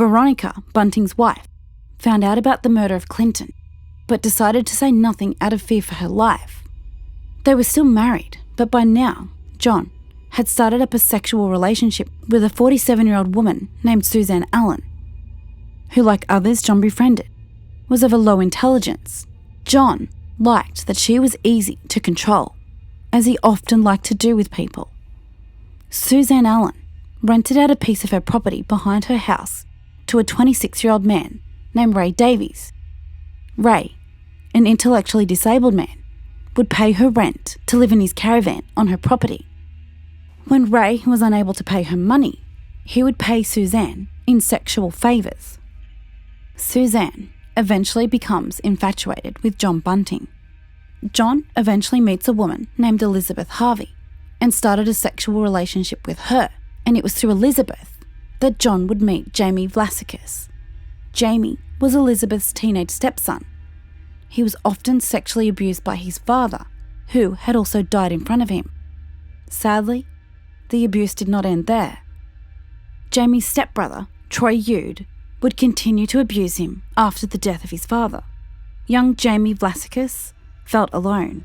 Veronica, Bunting's wife, found out about the murder of Clinton, but decided to say nothing out of fear for her life. They were still married, but by now, John had started up a sexual relationship with a 47-year-old woman named Suzanne Allen, who, like others John befriended, was of a low intelligence. John liked that she was easy to control, as he often liked to do with people. Suzanne Allen rented out a piece of her property behind her house to a 26-year-old man named Ray Davies. Ray, an intellectually disabled man, would pay her rent to live in his caravan on her property. When Ray was unable to pay her money, he would pay Suzanne in sexual favours. Suzanne eventually becomes infatuated with John Bunting. John eventually meets a woman named Elizabeth Harvey and started a sexual relationship with her, and it was through Elizabeth that John would meet Jamie Vlasikis. Jamie was Elizabeth's teenage stepson. He was often sexually abused by his father, who had also died in front of him. Sadly, the abuse did not end there. Jamie's stepbrother, Troy Yude, would continue to abuse him after the death of his father. Young Jamie Vlasikis felt alone.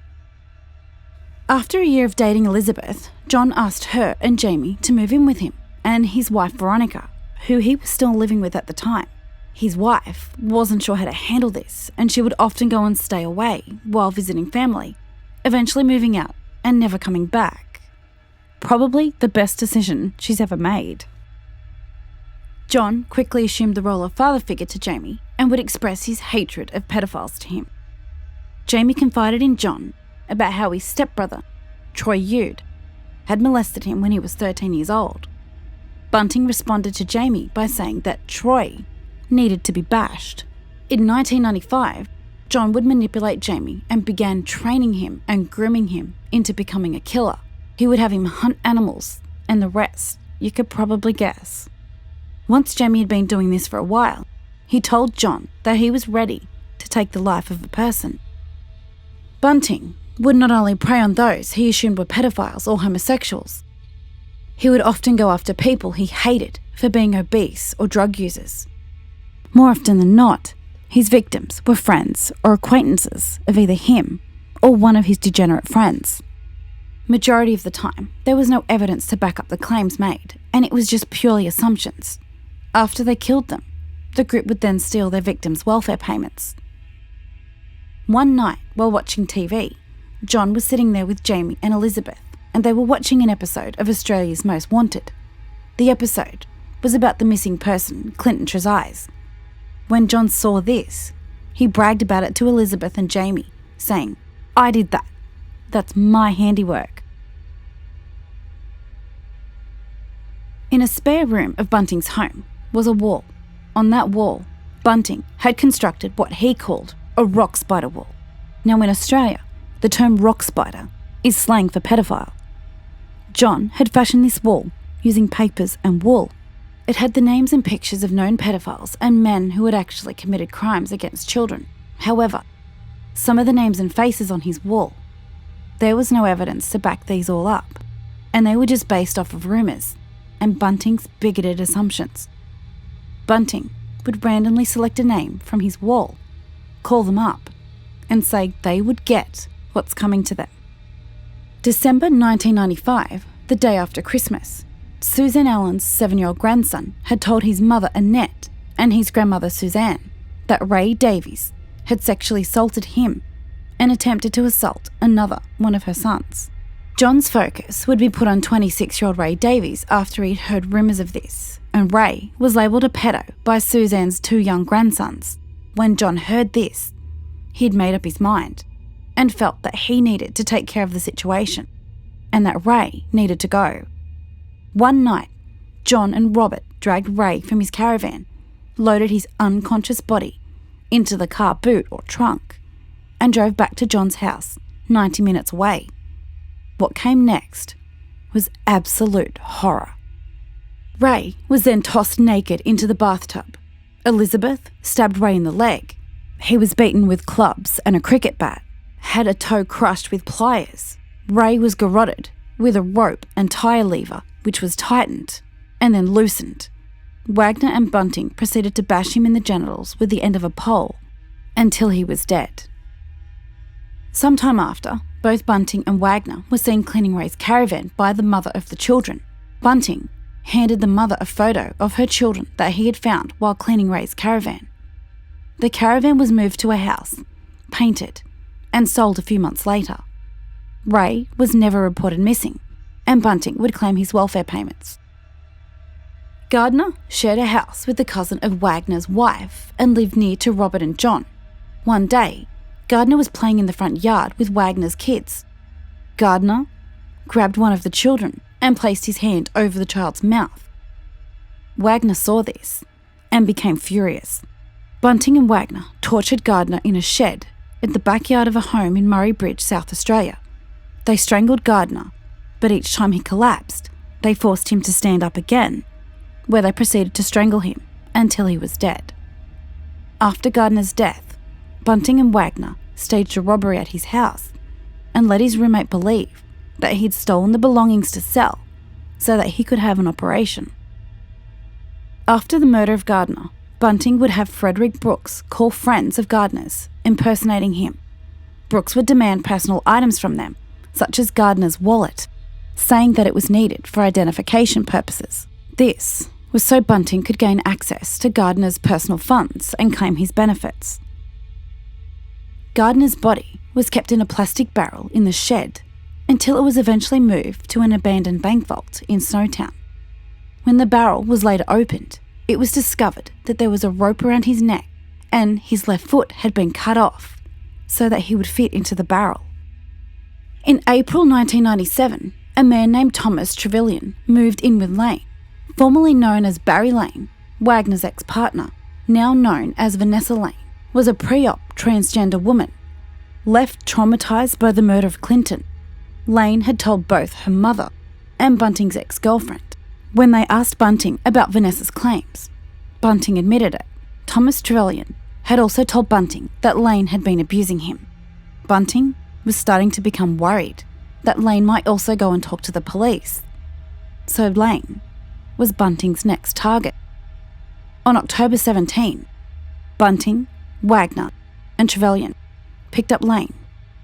After a year of dating Elizabeth, John asked her and Jamie to move in with him and his wife Veronica, who he was still living with at the time. His wife wasn't sure how to handle this, and she would often go and stay away while visiting family, eventually moving out and never coming back. Probably the best decision she's ever made. John quickly assumed the role of father figure to Jamie and would express his hatred of pedophiles to him. Jamie confided in John about how his stepbrother, Troy Yude, had molested him when he was 13 years old. Bunting responded to Jamie by saying that Troy needed to be bashed. In 1995, John would manipulate Jamie and began training him and grooming him into becoming a killer. He would have him hunt animals, and the rest you could probably guess. Once Jamie had been doing this for a while, he told John that he was ready to take the life of a person. Bunting would not only prey on those he assumed were pedophiles or homosexuals, he would often go after people he hated for being obese or drug users. More often than not, his victims were friends or acquaintances of either him or one of his degenerate friends. Majority of the time, there was no evidence to back up the claims made, and it was just purely assumptions. After they killed them, the group would then steal their victims' welfare payments. One night, while watching TV, John was sitting there with Jamie and Elizabeth, and they were watching an episode of Australia's Most Wanted. The episode was about the missing person, Clinton Trezise. When John saw this, he bragged about it to Elizabeth and Jamie, saying, "I did that. That's my handiwork." In a spare room of Bunting's home was a wall. On that wall, Bunting had constructed what he called a rock spider wall. Now in Australia, the term rock spider is slang for pedophile. John had fashioned this wall using papers and wool. It had the names and pictures of known pedophiles and men who had actually committed crimes against children. However, some of the names and faces on his wall, there was no evidence to back these all up, and they were just based off of rumours and Bunting's bigoted assumptions. Bunting would randomly select a name from his wall, call them up, and say they would get what's coming to them. December 1995, the day after Christmas, Suzanne Allen's 7-year-old grandson had told his mother Annette and his grandmother Suzanne that Ray Davies had sexually assaulted him and attempted to assault another one of her sons. John's focus would be put on 26-year-old Ray Davies after he'd heard rumours of this, and Ray was labelled a pedo by Suzanne's 2 young grandsons. When John heard this, he'd made up his mind and felt that he needed to take care of the situation and that Ray needed to go. One night, John and Robert dragged Ray from his caravan, loaded his unconscious body into the car boot or trunk, and drove back to John's house, 90 minutes away. What came next was absolute horror. Ray was then tossed naked into the bathtub. Elizabeth stabbed Ray in the leg. He was beaten with clubs and a cricket bat, had a toe crushed with pliers. Ray was garroted with a rope and tyre lever, which was tightened and then loosened. Wagner and Bunting proceeded to bash him in the genitals with the end of a pole until he was dead. Sometime after, both Bunting and Wagner were seen cleaning Ray's caravan by the mother of the children. Bunting handed the mother a photo of her children that he had found while cleaning Ray's caravan. The caravan was moved to a house, painted, and sold a few months later. Ray was never reported missing, and Bunting would claim his welfare payments. Gardner shared a house with the cousin of Wagner's wife and lived near to Robert and John. One day, Gardner was playing in the front yard with Wagner's kids. Gardner grabbed one of the children and placed his hand over the child's mouth. Wagner saw this and became furious. Bunting and Wagner tortured Gardner in a shed at the backyard of a home in Murray Bridge, South Australia. They strangled Gardner, but each time he collapsed, they forced him to stand up again, where they proceeded to strangle him until he was dead. After Gardner's death, Bunting and Wagner staged a robbery at his house and let his roommate believe that he'd stolen the belongings to sell so that he could have an operation. After the murder of Gardner, Bunting would have Frederick Brooks call friends of Gardner's, impersonating him. Brooks would demand personal items from them, such as Gardner's wallet, saying that it was needed for identification purposes. This was so Bunting could gain access to Gardner's personal funds and claim his benefits. Gardner's body was kept in a plastic barrel in the shed until it was eventually moved to an abandoned bank vault in Snowtown. When the barrel was later opened, it was discovered that there was a rope around his neck and his left foot had been cut off so that he would fit into the barrel. In April 1997, a man named Thomas Trevelyan moved in with Lane, formerly known as Barry Lane. Wagner's ex-partner, now known as Vanessa Lane, was a pre-op transgender woman. Left traumatised by the murder of Clinton, Lane had told both her mother and Bunting's ex-girlfriend. When they asked Bunting about Vanessa's claims, Bunting admitted it. Thomas Trevelyan had also told Bunting that Lane had been abusing him. Bunting was starting to become worried that Lane might also go and talk to the police. So Lane was Bunting's next target. On October 17, Bunting, Wagner, and Trevelyan picked up Lane.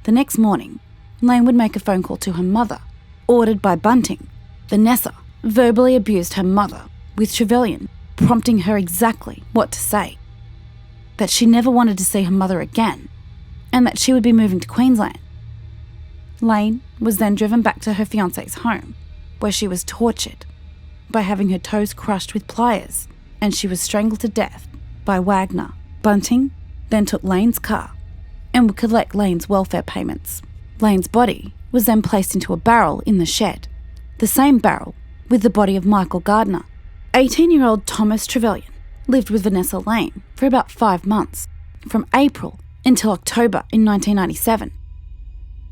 The next morning, Lane would make a phone call to her mother, ordered by Bunting. Vanessa verbally abused her mother, with Trevelyan prompting her exactly what to say. That she never wanted to see her mother again, and that she would be moving to Queensland. Lane was then driven back to her fiancé's home, where she was tortured by having her toes crushed with pliers, and she was strangled to death by Wagner. Bunting then took Lane's car and would collect Lane's welfare payments. Lane's body was then placed into a barrel in the shed, the same barrel with the body of Michael Gardner. 18-year-old Thomas Trevelyan lived with Vanessa Lane for about 5 months, from April until October in 1997.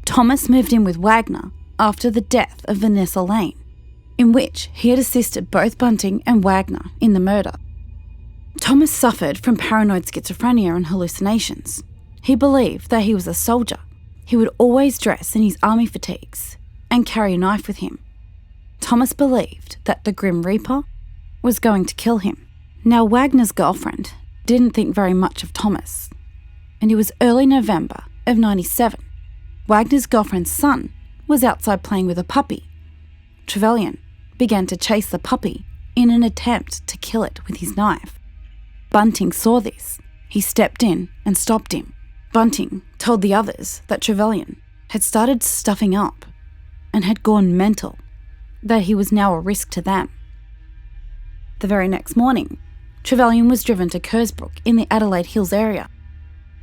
Thomas moved in with Wagner after the death of Vanessa Lane, in which he had assisted both Bunting and Wagner in the murder. Thomas suffered from paranoid schizophrenia and hallucinations. He believed that he was a soldier. He would always dress in his army fatigues and carry a knife with him. Thomas believed that the Grim Reaper was going to kill him. Now, Wagner's girlfriend didn't think very much of Thomas, and it was early November of 97. Wagner's girlfriend's son was outside playing with a puppy. Trevelyan began to chase the puppy in an attempt to kill it with his knife. Bunting saw this. He stepped in and stopped him. Bunting told the others that Trevelyan had started stuffing up and had gone mental, that he was now a risk to them. The very next morning, Trevelyan was driven to Kersbrook in the Adelaide Hills area.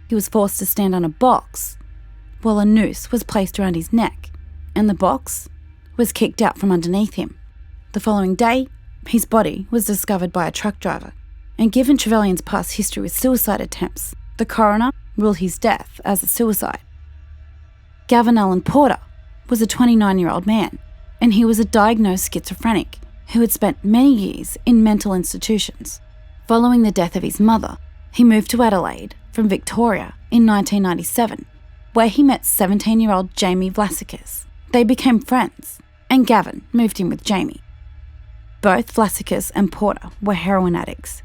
He was forced to stand on a box while a noose was placed around his neck, and the box was kicked out from underneath him. The following day, his body was discovered by a truck driver, and given Trevelyan's past history with suicide attempts, the coroner ruled his death as a suicide. Gavin Allen Porter was a 29-year-old man, and he was a diagnosed schizophrenic who had spent many years in mental institutions. Following the death of his mother, he moved to Adelaide from Victoria in 1997, where he met 17-year-old Jamie Vlasikis. They became friends, and Gavin moved in with Jamie. Both Vlasicus and Porter were heroin addicts.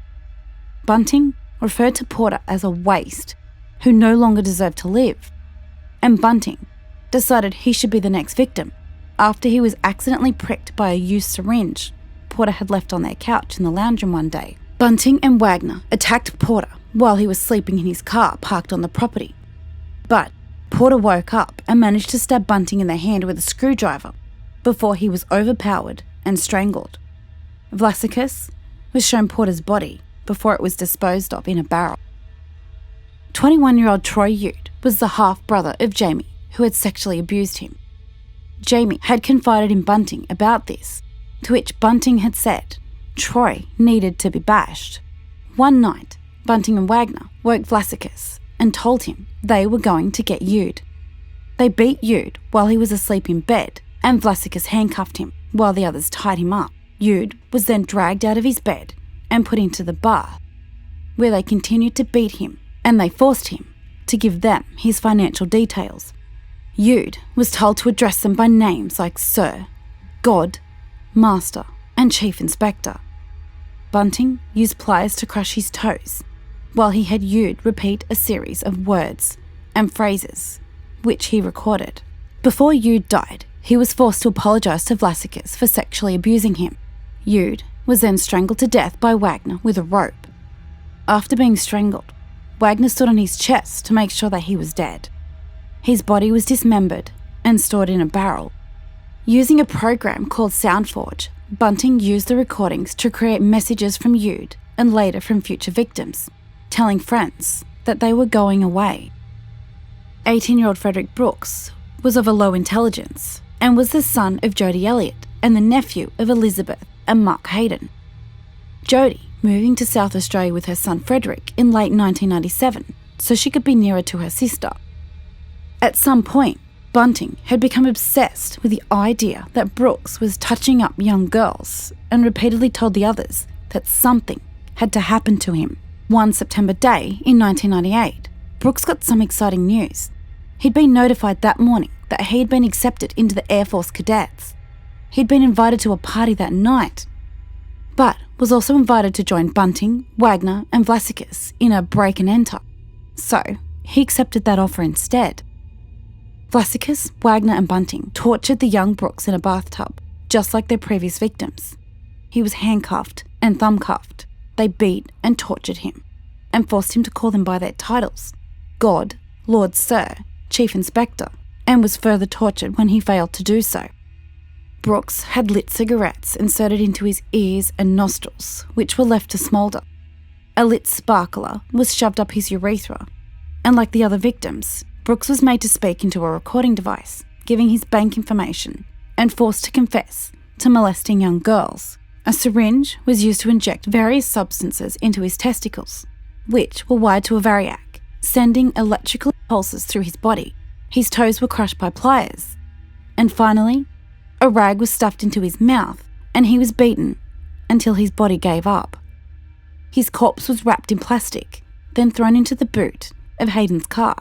Bunting referred to Porter as a waste who no longer deserved to live, and Bunting decided he should be the next victim after he was accidentally pricked by a used syringe Porter had left on their couch in the lounge room one day. Bunting and Wagner attacked Porter while he was sleeping in his car parked on the property. But Porter woke up and managed to stab Bunting in the hand with a screwdriver before he was overpowered and strangled. Vlasicus was shown Porter's body before it was disposed of in a barrel. 21-year-old Troy Ude was the half-brother of Jamie who had sexually abused him. Jamie had confided in Bunting about this, to which Bunting had said Troy needed to be bashed. One night, Bunting and Wagner woke Vlasicus and told him they were going to get Ude. They beat Ude while he was asleep in bed, and Vlasicus handcuffed him while the others tied him up. Ude was then dragged out of his bed and put into the bath, where they continued to beat him, and they forced him to give them his financial details. Ude was told to address them by names like Sir, God, Master, and Chief Inspector. Bunting used pliers to crush his toes, while he had Ude repeat a series of words and phrases, which he recorded. Before Ude died, he was forced to apologise to Vlasicus for sexually abusing him. Ude was then strangled to death by Wagner with a rope. After being strangled, Wagner stood on his chest to make sure that he was dead. His body was dismembered and stored in a barrel. Using a program called SoundForge, Bunting used the recordings to create messages from Ude and later from future victims, telling friends that they were going away. 18-year-old Frederick Brooks was of a low intelligence and was the son of Jody Elliott and the nephew of Elizabeth and Mark Hayden. Jody moving to South Australia with her son Frederick in late 1997 so she could be nearer to her sister. At some point, Bunting had become obsessed with the idea that Brooks was touching up young girls and repeatedly told the others that something had to happen to him. One September day in 1998, Brooks got some exciting news. He'd been notified that morning that he'd been accepted into the Air Force Cadets. He'd been invited to a party that night, but was also invited to join Bunting, Wagner, and Vlasicus in a break and enter. So he accepted that offer instead. Vlasicus, Wagner, and Bunting tortured the young Brooks in a bathtub, just like their previous victims. He was handcuffed and thumb-cuffed. They beat and tortured him, and forced him to call them by their titles: God, Lord Sir, Chief Inspector, and was further tortured when he failed to do so. Brooks had lit cigarettes inserted into his ears and nostrils, which were left to smoulder. A lit sparkler was shoved up his urethra, and like the other victims, Brooks was made to speak into a recording device, giving his bank information, and forced to confess to molesting young girls. A syringe was used to inject various substances into his testicles, which were wired to a variac, sending electrical pulses through his body. His toes were crushed by pliers. And finally, a rag was stuffed into his mouth, and he was beaten until his body gave up. His corpse was wrapped in plastic, then thrown into the boot of Hayden's car.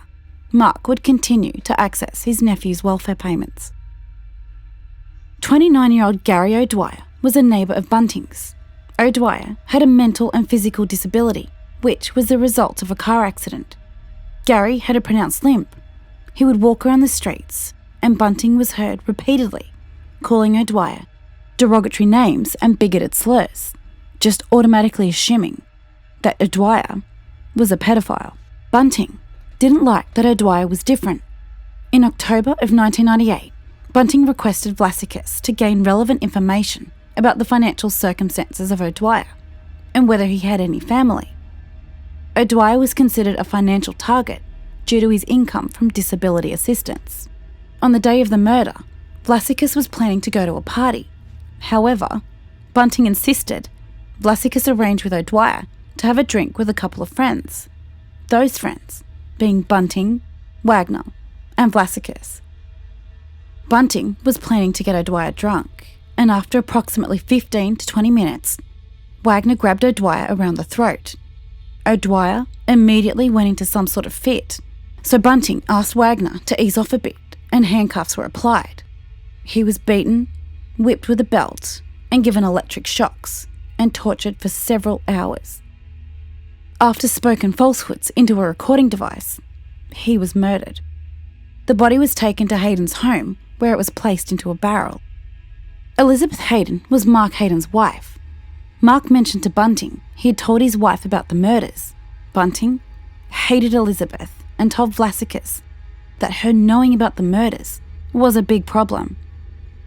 Mark would continue to access his nephew's welfare payments. 29-year-old Gary O'Dwyer was a neighbour of Bunting's. O'Dwyer had a mental and physical disability, which was the result of a car accident. Gary had a pronounced limp. He would walk around the streets, and Bunting was heard repeatedly calling O'Dwyer derogatory names and bigoted slurs, just automatically assuming that O'Dwyer was a pedophile. Bunting didn't like that O'Dwyer was different. In October of 1998, Bunting requested Vlasicus to gain relevant information about the financial circumstances of O'Dwyer and whether he had any family. O'Dwyer was considered a financial target due to his income from disability assistance. On the day of the murder, Vlasicus was planning to go to a party. However, Bunting insisted Vlasicus arranged with O'Dwyer to have a drink with a couple of friends. Those friends being Bunting, Wagner, and Vlasicus. Bunting was planning to get O'Dwyer drunk, and after approximately 15 to 20 minutes, Wagner grabbed O'Dwyer around the throat. O'Dwyer immediately went into some sort of fit, so Bunting asked Wagner to ease off a bit, and handcuffs were applied. He was beaten, whipped with a belt, and given electric shocks and tortured for several hours. After spoken falsehoods into a recording device, he was murdered. The body was taken to Hayden's home, where it was placed into a barrel. Elizabeth Hayden was Mark Hayden's wife. Mark mentioned to Bunting he had told his wife about the murders. Bunting hated Elizabeth and told Vlasikis that her knowing about the murders was a big problem.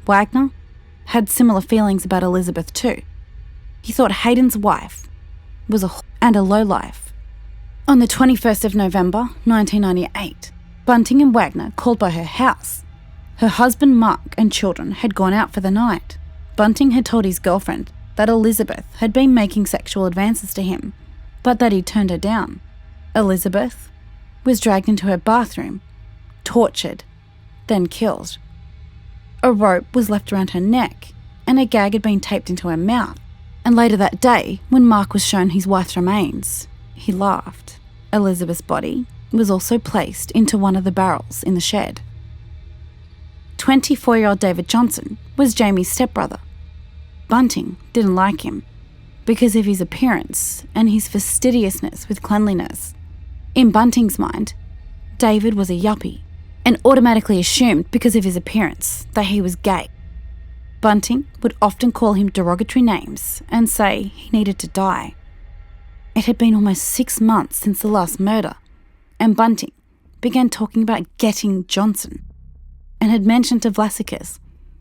Wagner had similar feelings about Elizabeth too. He thought Hayden's wife was a and a lowlife. On the 21st of November 1998, Bunting and Wagner called by her house. Her husband Mark and children had gone out for the night. Bunting had told his girlfriend that Elizabeth had been making sexual advances to him, but that he turned her down. Elizabeth was dragged into her bathroom, tortured, then killed. A rope was left around her neck and a gag had been taped into her mouth. And later that day, when Mark was shown his wife's remains, he laughed. Elizabeth's body was also placed into one of the barrels in the shed. 24-year-old David Johnson was Jamie's stepbrother. Bunting didn't like him because of his appearance and his fastidiousness with cleanliness. In Bunting's mind, David was a yuppie and automatically assumed because of his appearance that he was gay. Bunting would often call him derogatory names and say he needed to die. It had been almost 6 months since the last murder, and Bunting began talking about getting Johnson and had mentioned to Vlasikis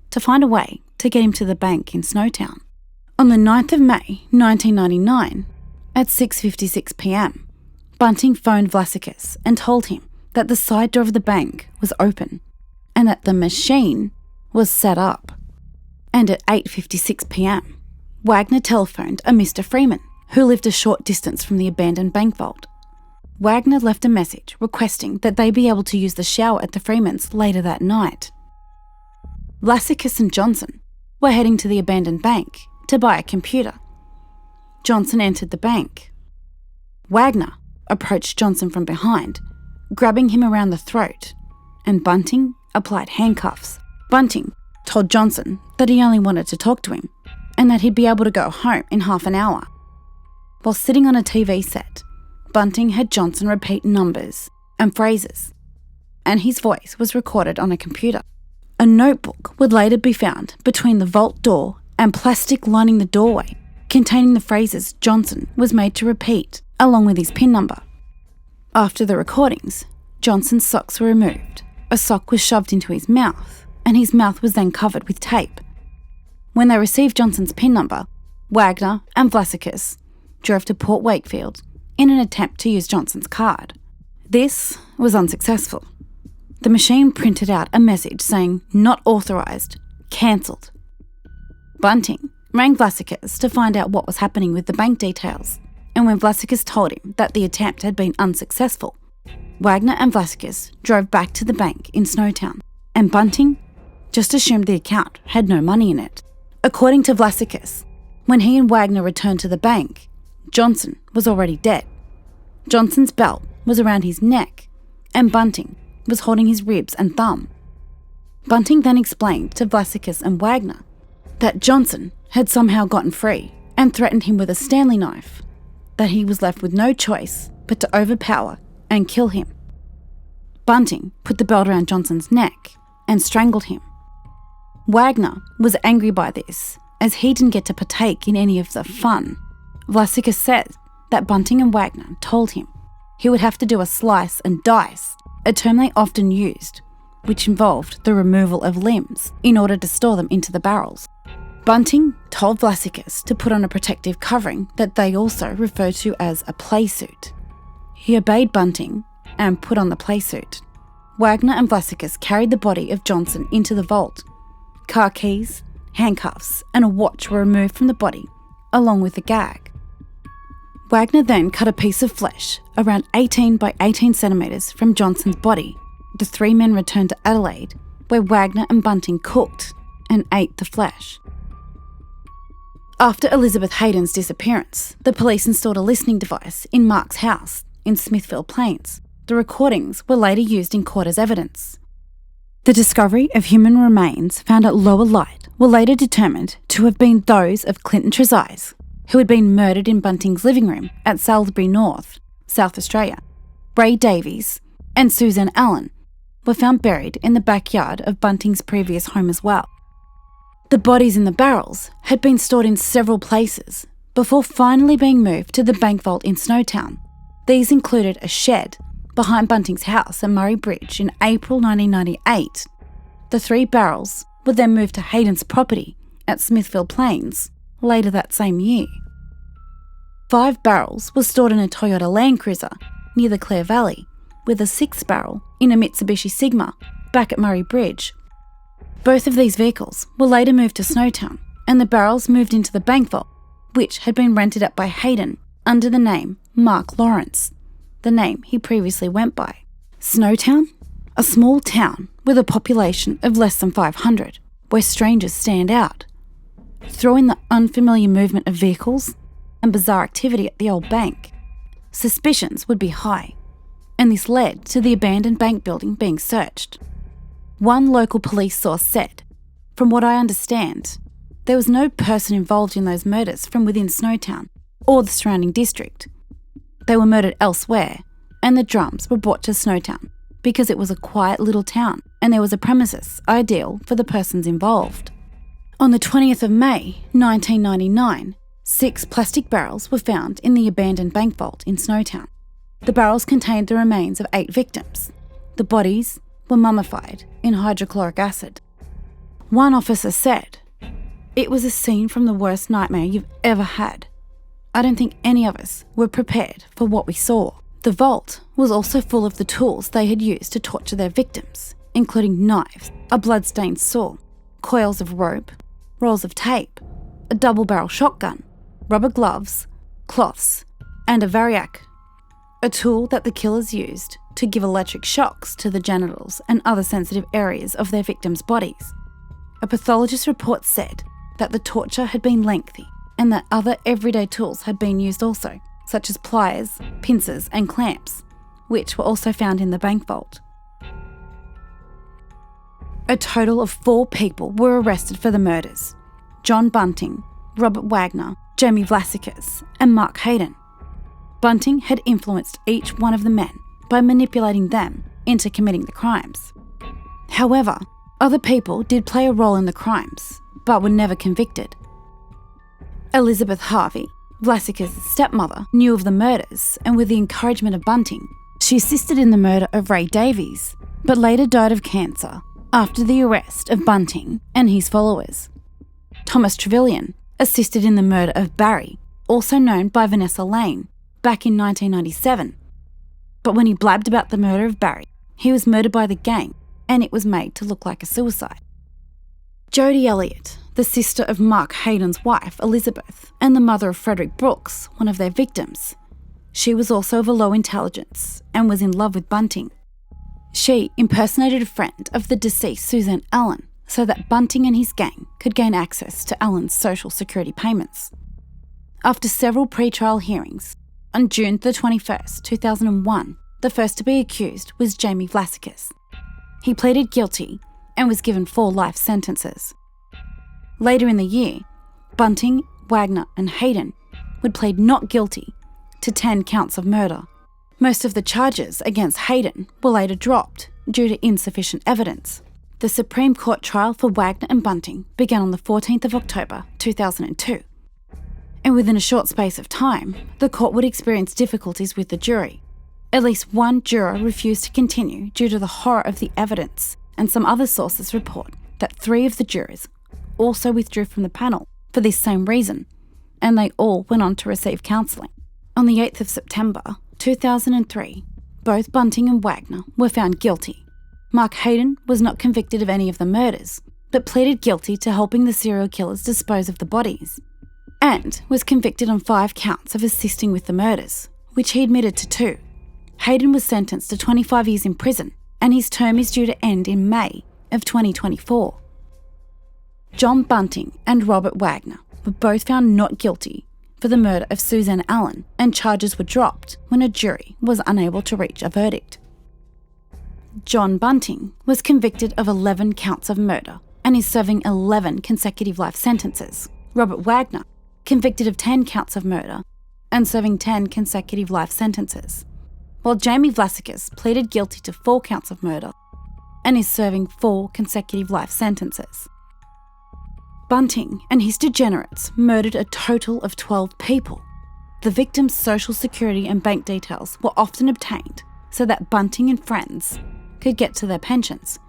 to find a way to get him to the bank in Snowtown. On the 9th of May 1999, at 6:56 p.m, Bunting phoned Vlasikis and told him that the side door of the bank was open and that the machine was set up. And at 8:56 p.m, Wagner telephoned a Mr. Freeman, who lived a short distance from the abandoned bank vault. Wagner left a message requesting that they be able to use the shower at the Freemans later that night. Vlasikis and Johnson were heading to the abandoned bank to buy a computer. Johnson entered the bank. Wagner approached Johnson from behind, grabbing him around the throat, and Bunting applied handcuffs. Bunting told Johnson that he only wanted to talk to him and that he'd be able to go home in half an hour. While sitting on a TV set, Bunting had Johnson repeat numbers and phrases, and his voice was recorded on a computer. A notebook would later be found between the vault door and plastic lining the doorway, containing the phrases Johnson was made to repeat, along with his PIN number. After the recordings, Johnson's socks were removed. A sock was shoved into his mouth, and his mouth was then covered with tape. When they received Johnson's PIN number, Wagner and Vlasikis drove to Port Wakefield in an attempt to use Johnson's card. This was unsuccessful. The machine printed out a message saying "not authorised, cancelled." Bunting rang Vlasikis to find out what was happening with the bank details, and when Vlasikis told him that the attempt had been unsuccessful, Wagner and Vlasikis drove back to the bank in Snowtown, and Bunting just assumed the account had no money in it. According to Vlasikis, when he and Wagner returned to the bank, Johnson was already dead. Johnson's belt was around his neck, and Bunting was holding his ribs and thumb. Bunting then explained to Vlasikis and Wagner that Johnson had somehow gotten free and threatened him with a Stanley knife, that he was left with no choice but to overpower and kill him. Bunting put the belt around Johnson's neck and strangled him. Wagner was angry by this, as he didn't get to partake in any of the fun. Vlasikis said that Bunting and Wagner told him he would have to do a slice and dice, a term they often used, which involved the removal of limbs in order to store them into the barrels. Bunting told Vlasikis to put on a protective covering that they also referred to as a playsuit. He obeyed Bunting and put on the playsuit. Wagner and Vlasikis carried the body of Johnson into the vault. Car keys, handcuffs, and a watch were removed from the body, along with the gag. Wagner then cut a piece of flesh around 18 by 18 centimetres from Johnson's body. The three men returned to Adelaide, where Wagner and Bunting cooked and ate the flesh. After Elizabeth Hayden's disappearance, the police installed a listening device in Mark's house in Smithfield Plains. The recordings were later used in court as evidence. The discovery of human remains found at lower light were later determined to have been those of Clinton Trezise, who had been murdered in Bunting's living room at Salisbury North, South Australia. Ray Davies and Susan Allen were found buried in the backyard of Bunting's previous home as well. The bodies in the barrels had been stored in several places before finally being moved to the bank vault in Snowtown. These included a shed behind Bunting's house at Murray Bridge in April 1998. The 3 barrels were then moved to Hayden's property at Smithfield Plains later that same year. 5 barrels were stored in a Toyota Land Cruiser near the Clare Valley, with a 6th barrel in a Mitsubishi Sigma back at Murray Bridge. Both of these vehicles were later moved to Snowtown, and the barrels moved into the bank vault, which had been rented out by Hayden under the name Mark Lawrence, the name he previously went by. Snowtown? A small town with a population of less than 500, where strangers stand out. Throw in the unfamiliar movement of vehicles and bizarre activity at the old bank. Suspicions would be high, and this led to the abandoned bank building being searched. One local police source said, "From what I understand, there was no person involved in those murders from within Snowtown or the surrounding district. They were murdered elsewhere, and the drums were brought to Snowtown because it was a quiet little town and there was a premises ideal for the persons involved." On the 20th of May, 1999, 6 plastic barrels were found in the abandoned bank vault in Snowtown. The barrels contained the remains of 8 victims. The bodies were mummified in hydrochloric acid. One officer said, "It was a scene from the worst nightmare you've ever had. I don't think any of us were prepared for what we saw." The vault was also full of the tools they had used to torture their victims, including knives, a blood-stained saw, coils of rope, rolls of tape, a double-barrel shotgun, rubber gloves, cloths, and a variac, a tool that the killers used to give electric shocks to the genitals and other sensitive areas of their victims' bodies. A pathologist report said that the torture had been lengthy and that other everyday tools had been used also, such as pliers, pincers and clamps, which were also found in the bank vault. A total of 4 people were arrested for the murders: John Bunting, Robert Wagner, Jamie Vlasikas and Mark Hayden. Bunting had influenced each one of the men by manipulating them into committing the crimes. However, other people did play a role in the crimes, but were never convicted. Elizabeth Harvey, Vlasikas' stepmother, knew of the murders, and with the encouragement of Bunting, she assisted in the murder of Ray Davies, but later died of cancer after the arrest of Bunting and his followers. Thomas Trevelyan assisted in the murder of Barry, also known by Vanessa Lane, back in 1997. But when he blabbed about the murder of Barry, he was murdered by the gang, and it was made to look like a suicide. Jodie Elliott, the sister of Mark Hayden's wife, Elizabeth, and the mother of Frederick Brooks, one of their victims. She was also of a low intelligence and was in love with Bunting. She impersonated a friend of the deceased Susan Allen so that Bunting and his gang could gain access to Allen's social security payments. After several pre-trial hearings, on June the 21st, 2001, the first to be accused was Jamie Vlasikas. He pleaded guilty and was given 4 life sentences. Later in the year, Bunting, Wagner and Hayden would plead not guilty to 10 counts of murder. Most of the charges against Hayden were later dropped due to insufficient evidence. The Supreme Court trial for Wagner and Bunting began on the 14th of October 2002. And within a short space of time, the court would experience difficulties with the jury. At least one juror refused to continue due to the horror of the evidence, and some other sources report that 3 of the jurors also withdrew from the panel for this same reason, and they all went on to receive counselling. On the 8th of September 2003, both Bunting and Wagner were found guilty. Mark Hayden was not convicted of any of the murders, but pleaded guilty to helping the serial killers dispose of the bodies, and was convicted on 5 counts of assisting with the murders, which he admitted to 2. Hayden was sentenced to 25 years in prison, and his term is due to end in May of 2024. John Bunting and Robert Wagner were both found not guilty for the murder of Susan Allen, and charges were dropped when a jury was unable to reach a verdict. John Bunting was convicted of 11 counts of murder and is serving 11 consecutive life sentences. Robert Wagner, convicted of 10 counts of murder and serving 10 consecutive life sentences, while Jamie Vlasikas pleaded guilty to 4 counts of murder and is serving 4 consecutive life sentences. Bunting and his degenerates murdered a total of 12 people. The victims' social security and bank details were often obtained so that Bunting and friends could get to their pensions,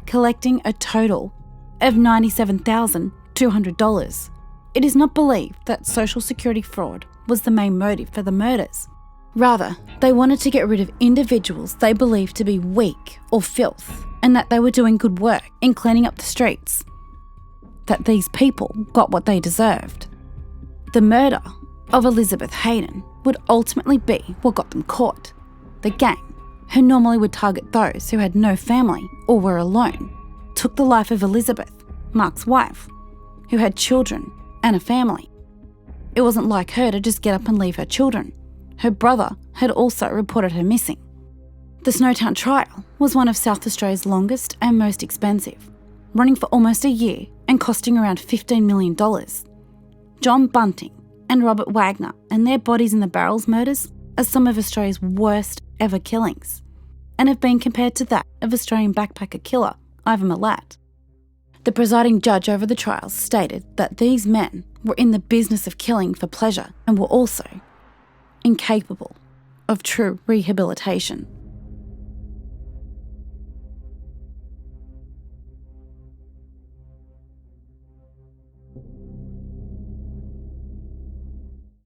collecting a total of $97,200. It is not believed that social security fraud was the main motive for the murders. Rather, they wanted to get rid of individuals they believed to be weak or filth, and that they were doing good work in cleaning up the streets. That these people got what they deserved. The murder of Elizabeth Hayden would ultimately be what got them caught. The gang, who normally would target those who had no family or were alone, took the life of Elizabeth, Mark's wife, who had children and a family. It wasn't like her to just get up and leave her children. Her brother had also reported her missing. The Snowtown trial was one of South Australia's longest and most expensive, running for almost a year and costing around $15 million. John Bunting and Robert Wagner and their bodies in the barrels murders are some of Australia's worst ever killings, and have been compared to that of Australian backpacker killer Ivan Milat. The presiding judge over the trials stated that these men were in the business of killing for pleasure and were also incapable of true rehabilitation.